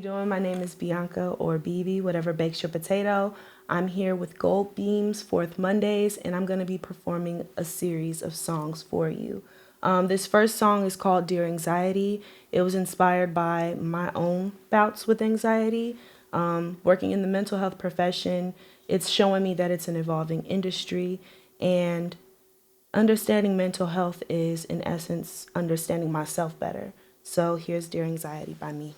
doing? My name is Bianca, or BB, whatever bakes your potato. I'm here with Gold Beam's Fourth Mondays, and I'm going to be performing a series of songs for you. This first song is called Dear Anxiety. It was inspired by my own bouts with anxiety. Working in the mental health profession, it's showing me that it's an evolving industry, and understanding mental health is, in essence, understanding myself better. So here's Dear Anxiety by me.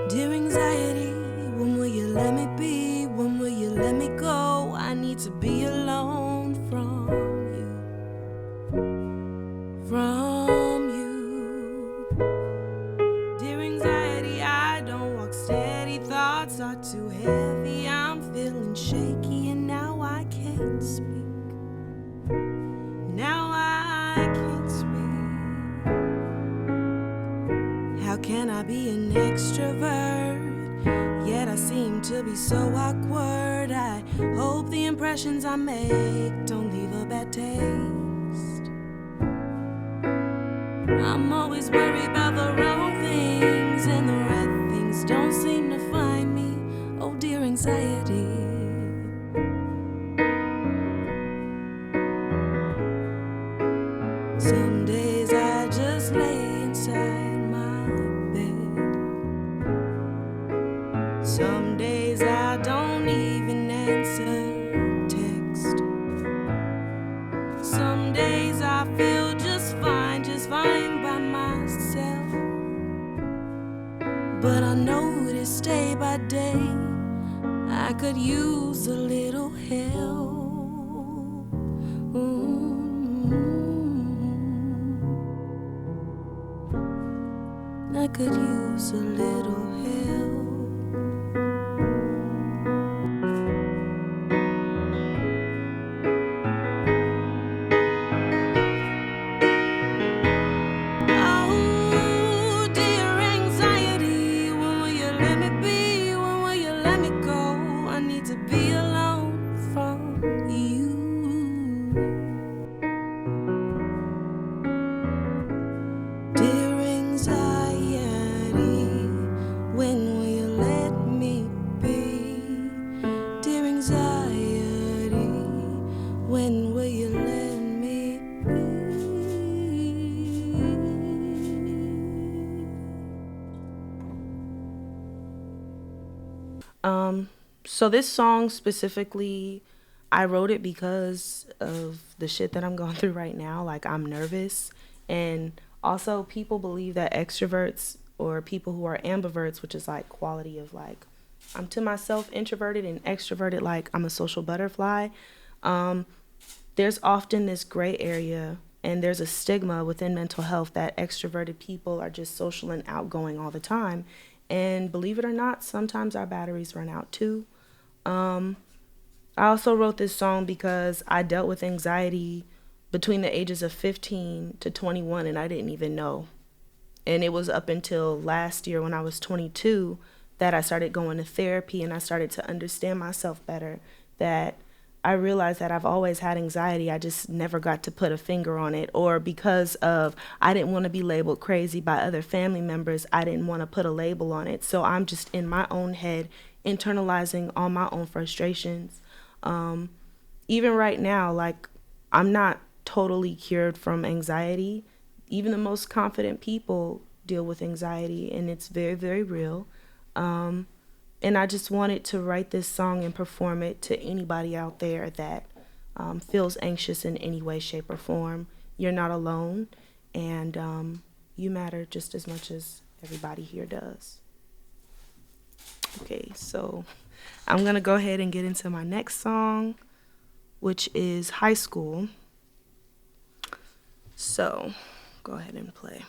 Dear anxiety, when will you let me be? When will you let me go? I need to be alone from you. Dear anxiety, I don't walk steady, thoughts are too heavy. I'm feeling shaky and now I can't speak. Now I can't speak. How can I be an extrovert? Yet I seem to be so awkward. I hope the impressions I make don't leave a bad taste. I'm always worried about the wrong things, and the right things don't seem to find me. Oh, dear anxiety. Some days I just lay inside my bed. Some days I don't even answer text. Some days I feel just fine by myself. But I notice day by day I could use a little help. I could use a little help. Oh, dear anxiety, when will you let me be? When will you let me go? I need to be alone from you. Dear anxiety, when will you let me be? Dear anxiety, when will you let me be? So this song specifically, I wrote it because of the shit that I'm going through right now. Like, I'm nervous, and also people believe that extroverts, or people who are ambiverts, which is like quality of like, I'm to myself introverted and extroverted, like I'm a social butterfly. There's often this gray area, and there's a stigma within mental health that extroverted people are just social and outgoing all the time. And believe it or not, sometimes our batteries run out too. I also wrote this song because I dealt with anxiety between the ages of 15 to 21, and I didn't even know. And it was up until last year when I was 22 that I started going to therapy, and I started to understand myself better, that I realized that I've always had anxiety. I just never got to put a finger on it, or because of I didn't want to be labeled crazy by other family members, I didn't want to put a label on it. So I'm just in my own head internalizing all my own frustrations. Even right now, like, I'm not totally cured from anxiety. Even the most confident people deal with anxiety, and it's very, very real. And I just wanted to write this song and perform it to anybody out there that feels anxious in any way, shape, or form. You're not alone, and you matter just as much as everybody here does. Okay, so I'm going to go ahead and get into my next song, which is High School. So go ahead and play.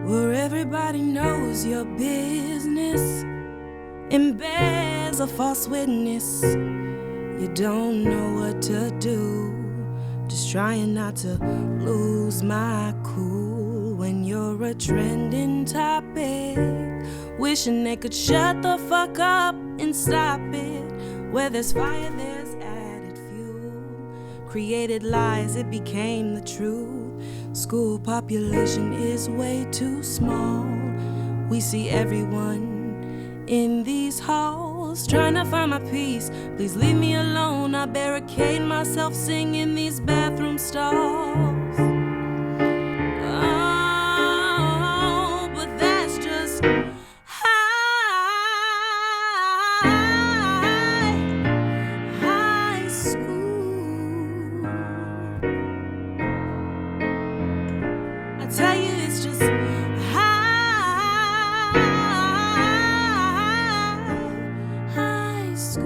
where everybody knows your business and bears a false witness. You don't know what to do, just trying not to lose my cool when you're a trending topic, wishing they could shut the fuck up and stop it. Where there's fire, there's added fuel. Created lies, it became the truth. School population is way too small. We see everyone in these halls, trying to find my peace. Please leave me alone. I barricade myself singing these bathroom stalls. Oh, but that's just high school. I tell you, it's just high school.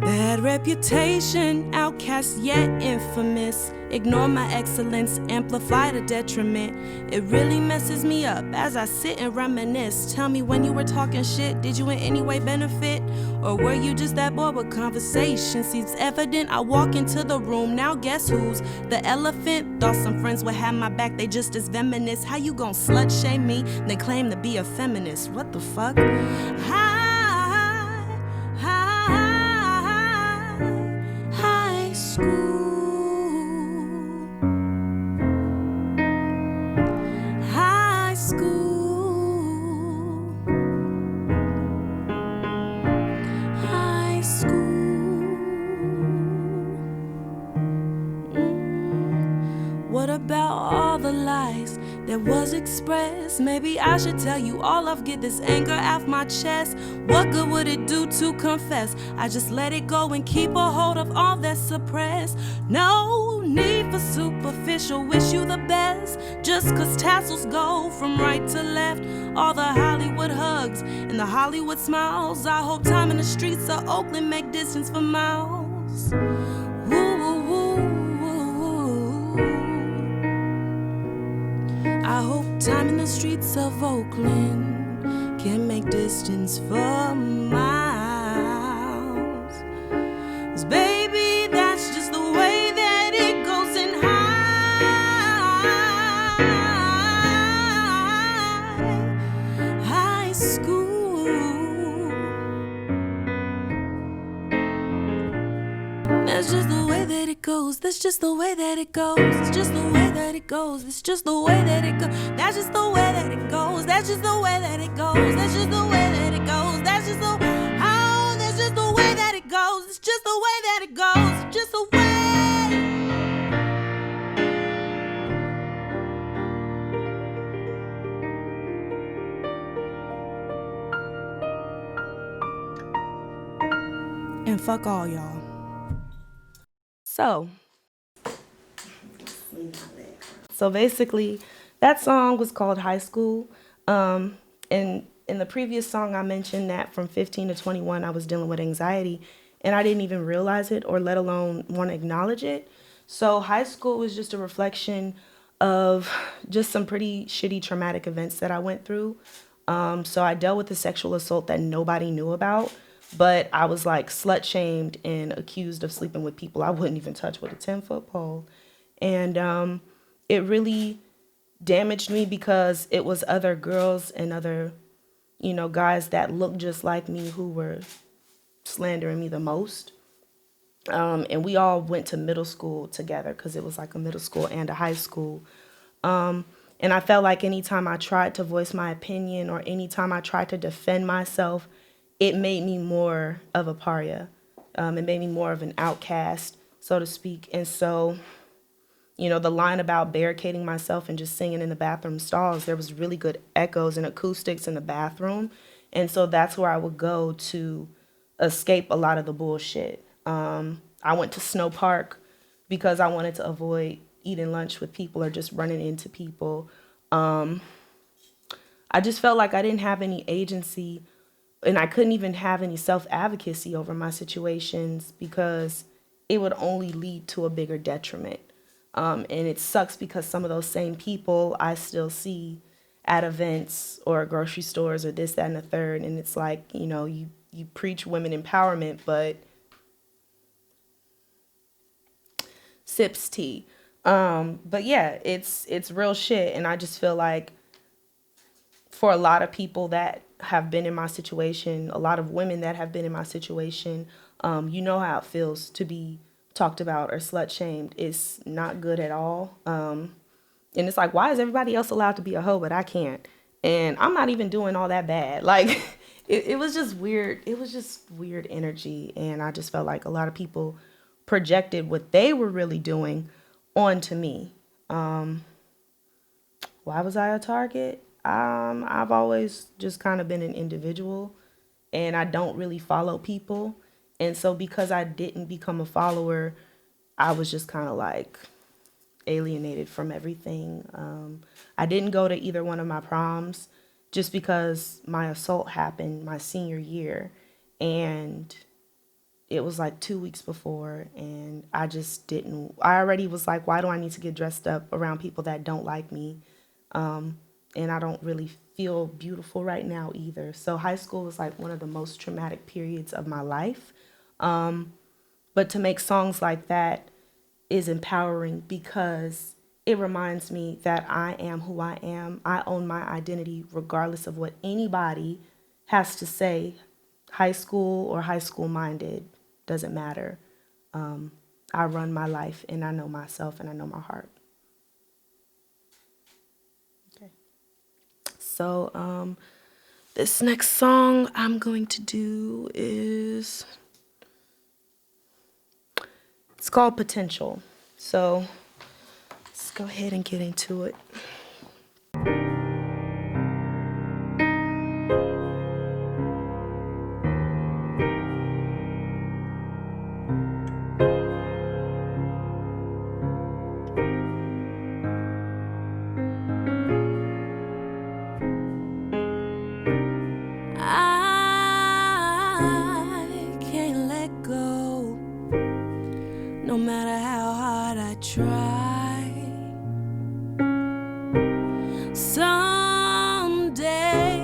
Bad reputation, outcast yet infamous. Ignore my excellence, amplify the detriment. It really messes me up as I sit and reminisce. Tell me, when you were talking shit, did you in any way benefit? Or were you just that bored with conversation? Seems evident I walk into the room, now guess who's the elephant? Thought some friends would have my back, they just as venomous. How you gon' slut shame me, then claim to be a feminist? What the fuck? High school. High school. High school. What about all the lies that was expressed? Maybe I should tell you all of, get this anger off my chest. What good would it do to confess? I just let it go and keep a hold of all that's suppressed. No need for superficial, wish you the best. Just cause tassels go from right to left. All the Hollywood hugs and the Hollywood smiles. I hope time in the streets of Oakland make distance for miles. I hope time in the streets of Oakland can make distance for miles. 'Cause baby, that's just the way that it goes in high school. That's just the way that it goes. That's just the way that it goes. It's just the way that it goes. It's just the way that it goes. That's just the way that it goes. That's just the way that it goes. That's just the way that it goes. That's just the that's just the way that it goes. It's just the way that it goes. It's just the way. And fuck all y'all. So basically, that song was called High School. And in the previous song, I mentioned that from 15 to 21, I was dealing with anxiety, and I didn't even realize it, or let alone want to acknowledge it. So high school was just a reflection of just some pretty shitty traumatic events that I went through. So I dealt with the sexual assault that nobody knew about, but I was like slut shamed and accused of sleeping with people I wouldn't even touch with a 10-foot pole. And it really damaged me because it was other girls and other, guys that looked just like me who were slandering me the most. And we all went to middle school together because it was like a middle school and a high school. And I felt like anytime I tried to voice my opinion or anytime I tried to defend myself, it made me more of a pariah. It made me more of an outcast, so to speak. And so, the line about barricading myself and just singing in the bathroom stalls, there was really good echoes and acoustics in the bathroom. And so that's where I would go to escape a lot of the bullshit. I went to Snow Park because I wanted to avoid eating lunch with people or just running into people. I just felt like I didn't have any agency, and I couldn't even have any self-advocacy over my situations because it would only lead to a bigger detriment. And it sucks because some of those same people I still see at events or grocery stores or this, that, and the third. And it's like, you preach women empowerment, but sips tea. But yeah, it's real shit. And I just feel like for a lot of people that have been in my situation, a lot of women that have been in my situation, you know how it feels to be talked about or slut shamed. It's not good at all. And it's like, why is everybody else allowed to be a hoe, but I can't? And I'm not even doing all that bad. Like, it was just weird. It was just weird energy. And I just felt like a lot of people projected what they were really doing onto me. Why was I a target? I've always just kind of been an individual, and I don't really follow people. And so because I didn't become a follower, I was just kind of like alienated from everything. I didn't go to either one of my proms just because my assault happened my senior year, and it was like 2 weeks before, and I just didn't. I already was like, why do I need to get dressed up around people that don't like me? And I don't really feel beautiful right now either. So high school was like one of the most traumatic periods of my life. But to make songs like that is empowering because it reminds me that I am who I am. I own my identity regardless of what anybody has to say. High school or high school minded, doesn't matter. I run my life and I know myself and I know my heart. Okay. So this next song I'm going to do is, it's called Potential. So let's go ahead and get into it. I can't let go, no matter how hard I try. Some days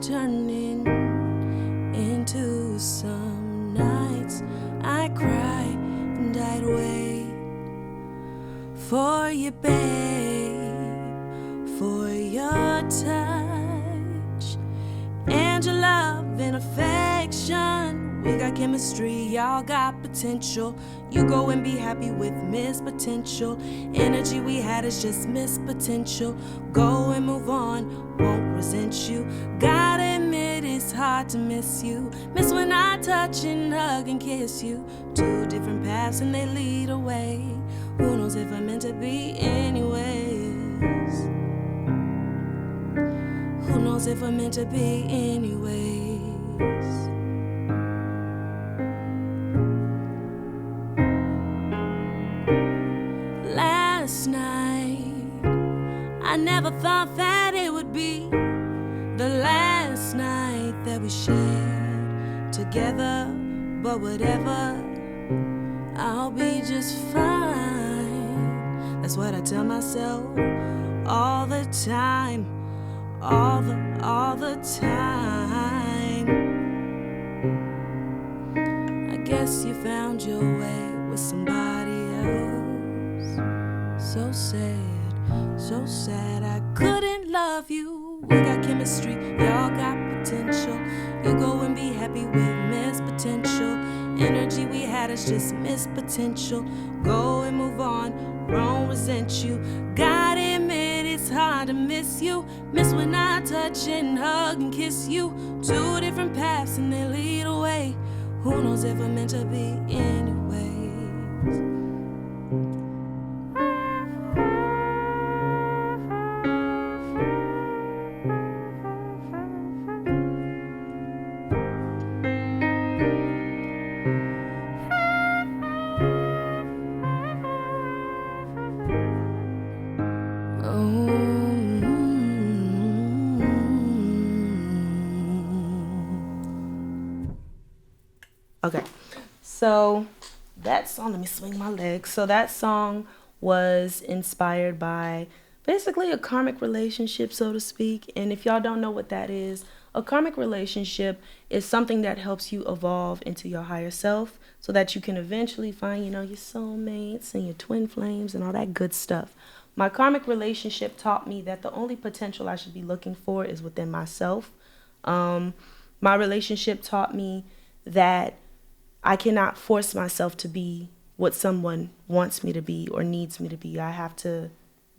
turning into some nights I cry and I'd wait for you, babe, for your touch and your love and affection. We got chemistry, y'all got potential. You go and be happy with Miss Potential. Energy we had is just Miss Potential. Go and move on, won't resent you. Gotta admit it's hard to miss you. Miss when I touch and hug and kiss you. Two different paths and they lead away. Who knows if I'm meant to be anyways? Who knows if I'm meant to be anyways? Last night, I never thought that it would be the last night that we shared together. But whatever, I'll be just fine. That's what I tell myself all the time. All the time. I guess you found your way with somebody else. So sad I couldn't love you. We got chemistry, y'all got potential. You go and be happy with Miss Potential. Energy we had is just Miss Potential. Go and move on, won't resent you. Gotta admit it's hard to miss you. Miss when I touch and hug and kiss you. Two different paths and they lead away. Who knows if I'm meant to be anyways? Okay, So that song, let me swing my legs. So that song was inspired by basically a karmic relationship, so to speak. And if y'all don't know what that is, a karmic relationship is something that helps you evolve into your higher self so that you can eventually find, your soulmates and your twin flames and all that good stuff. My karmic relationship taught me that the only potential I should be looking for is within myself. My relationship taught me that I cannot force myself to be what someone wants me to be or needs me to be. I have to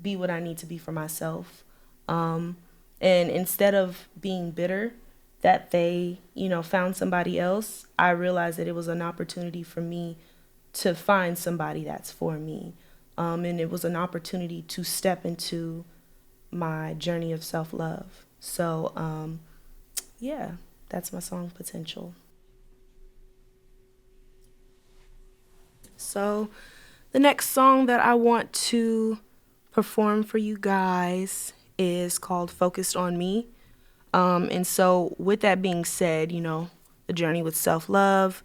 be what I need to be for myself. And instead of being bitter that they, found somebody else, I realized that it was an opportunity for me to find somebody that's for me. And it was an opportunity to step into my journey of self-love. So, yeah, that's my song Potential. So the next song that I want to perform for you guys is called Focused on Me. And so with that being said, the journey with self-love,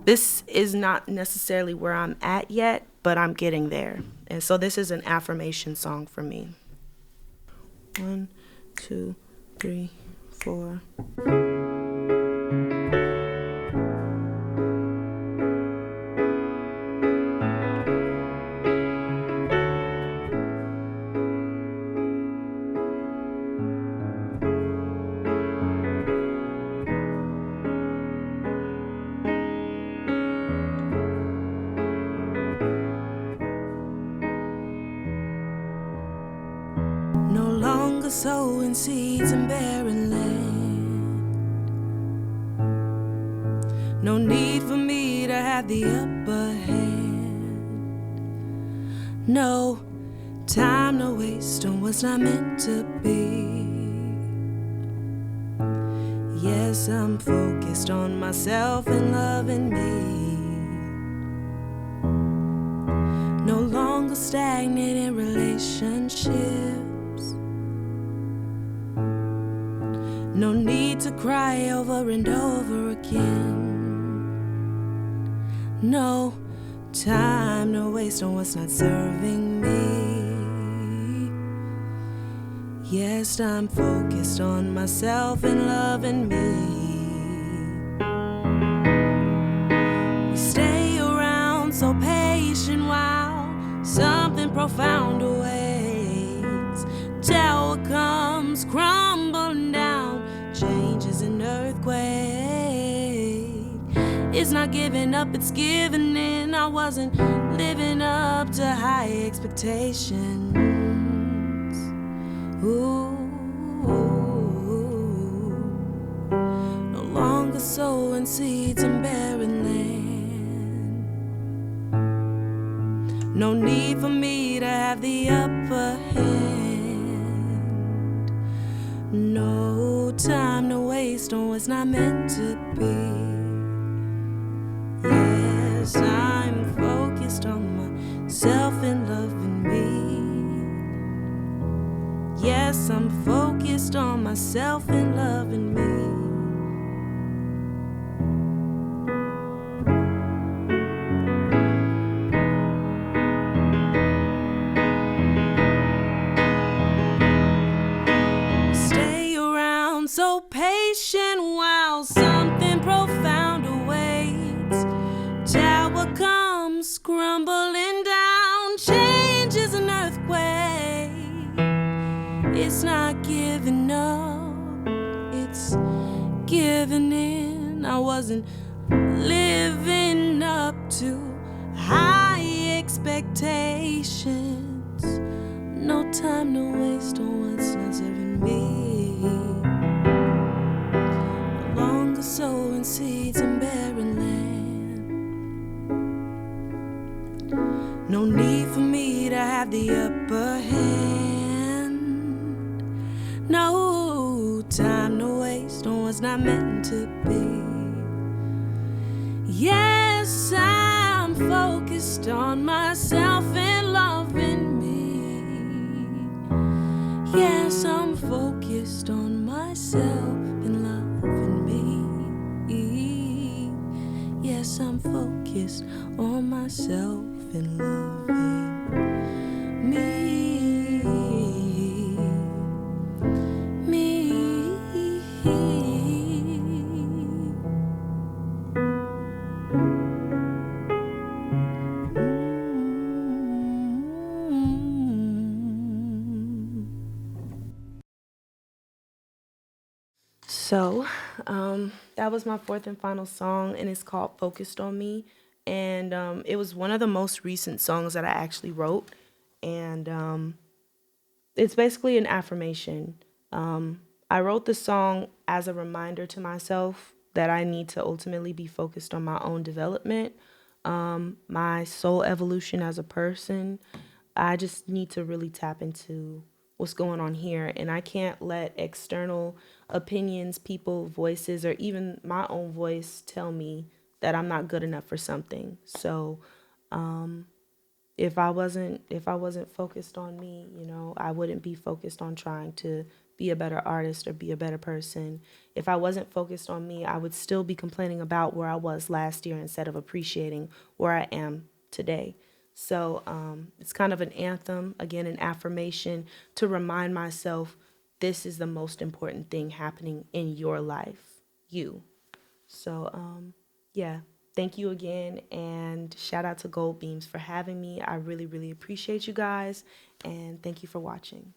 this is not necessarily where I'm at yet, but I'm getting there. And so this is an affirmation song for me. 1, 2, 3, 4. No longer sowing seeds in barren land. No need for me to have the upper hand. No time to waste on what's not meant to be. Yes, I'm focused on myself and loving me. No longer stagnant in relationships. No need to cry over and over again. No time to waste on what's not serving me. Yes, I'm focused on myself and loving me. We stay around so patient while something profound awaits. Tower comes crumbling down, changes an earthquake. It's not giving up, it's giving in. I wasn't living up to high expectations. Ooh, no longer sowing seeds in barren land. No need for me to have the upper hand. No time to waste on what's not meant to be. Yes, I'm focused on myself and loving me. Yes, I'm focused on myself and loving me. Stay around so patient while something profound awaits. Tower comes crumbling down, changes an earthquake. It's not giving up, it's giving in. I wasn't living up to high expectations. No time to waste on what's not serving me. No longer sowing seeds in barren land. No need for me to have the upper hand. No time to waste on what's not meant to be. Yes, I'm focused on myself and loving me. Yes, I'm focused on myself and loving me. focused on myself and loving me. So, that was my fourth and final song, and it's called Focused on Me. And it was one of the most recent songs that I actually wrote. And it's basically an affirmation. I wrote the song as a reminder to myself that I need to ultimately be focused on my own development, my soul evolution as a person. I just need to really tap into what's going on here. And I can't let external opinions, people, voices, or even my own voice tell me that I'm not good enough for something. So if I wasn't focused on me, I wouldn't be focused on trying to be a better artist or be a better person. If I wasn't focused on me, I would still be complaining about where I was last year instead of appreciating where I am today. So it's kind of an anthem, again, an affirmation to remind myself this is the most important thing happening in your life, you. So, yeah, thank you again. And shout out to Gold Beams for having me. I really, really appreciate you guys. And thank you for watching.